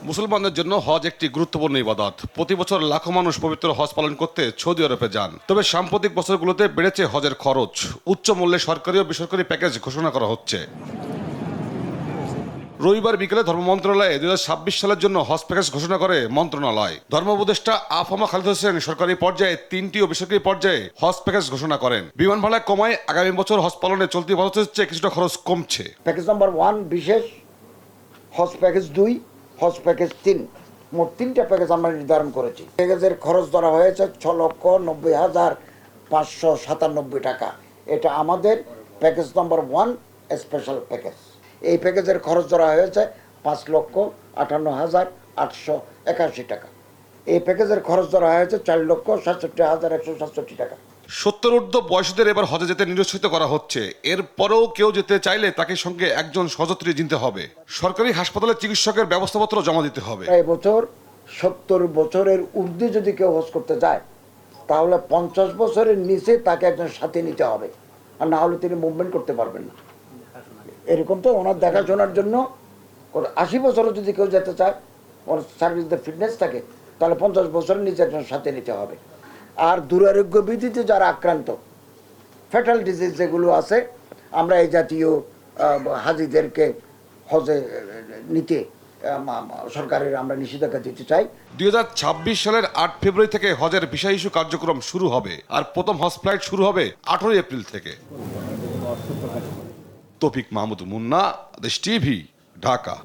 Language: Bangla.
মুসলমানদের জন্য হজ একটি গুরুত্বপূর্ণ ইবাদত। প্রতি বছর লাখো মানুষ পবিত্র হজ পালন করতে সৌদি আরবে যান। তবে সাম্প্রতিক বছরগুলোতে বেড়েছে হজের খরচ। উচ্চ মূল্যে সরকারি ও বেসরকারি প্যাকেজ ঘোষণা করা হচ্ছে। রবিবার বিকেলে ধর্ম মন্ত্রণালয়ে 2026 সালের জন্য হজ প্যাকেজ ঘোষণা করে মন্ত্রণালয়। ধর্ম উপদেষ্টা আফামা খালিদ হোসেন সরকারি পর্যায়ে 3টি ও বেসরকারি পর্যায়ে হজ প্যাকেজ ঘোষণা করেন। বিমান ভাড়া কমায় আগামী বছর হজ পালনে চলতি বছরের চেয়ে কিছুটা খরচ কমছে। প্যাকেজ নাম্বার 1 বিশেষ, হজ প্যাকেজ 2, হজ প্যাকেজ 3, মোট 3টা প্যাকেজ আমরা নির্ধারণ করেছি। প্যাকেজের খরচ ধরা হয়েছে 6,90,597 টাকা। এটা আমাদের প্যাকেজ নাম্বার 1 স্পেশাল প্যাকেজ। এই প্যাকেজের খরচ ধরা হয়েছে 5,58,881 টাকা। এই প্যাকেজের খরচ ধরা হয়েছে 4,67,167 টাকা। 70 ঊর্ধ্ব বয়সীদের এবার হজে যেতে নিরুৎসাহিত করা হচ্ছে। এরপরেও কেউ যেতে চাইলে তাকে সঙ্গে একজন সহযাত্রী নিতে হবে। সরকারি হাসপাতালে চিকিৎসকের ব্যবস্থাপত্র জমা দিতে হবে। এবছর 70 বছরের ঊর্ধ্বে যদি কেউ হজ করতে যায়, তাহলে 50 বছরের নিচে তাকে একজন সাথে নিতে হবে, আর না হলে তিনি মুভমেন্ট করতে পারবেন না। এরকম তো ওনার দেখাশোনার জন্য 80 বছরও যদি কেউ যেতে চায়, ওর সার্ভিসদের ফিটনেস থাকে, তাহলে 50 বছরের নিচে একজন সাথে নিতে হবে। আর দুরারোগ্য ব্যাধিতে যারা আক্রান্ত, ফ্যাটাল ডিজিজ যেগুলো আছে, আমরা এই জাতীয় হাজিদেরকে হজে নিতে সরকারের আমরা নিষেধাজ্ঞা দিতে চাই। 2026 সালের 8 ফেব্রুয়ারি থেকে হজের ভিসা ইস্যু কার্যক্রম শুরু হবে। আর প্রথম হজ ফ্লাইট শুরু হবে 18 এপ্রিল থেকে। তৌফিক মাহমুদ মুন্না, দেশ টিভি, ঢাকা।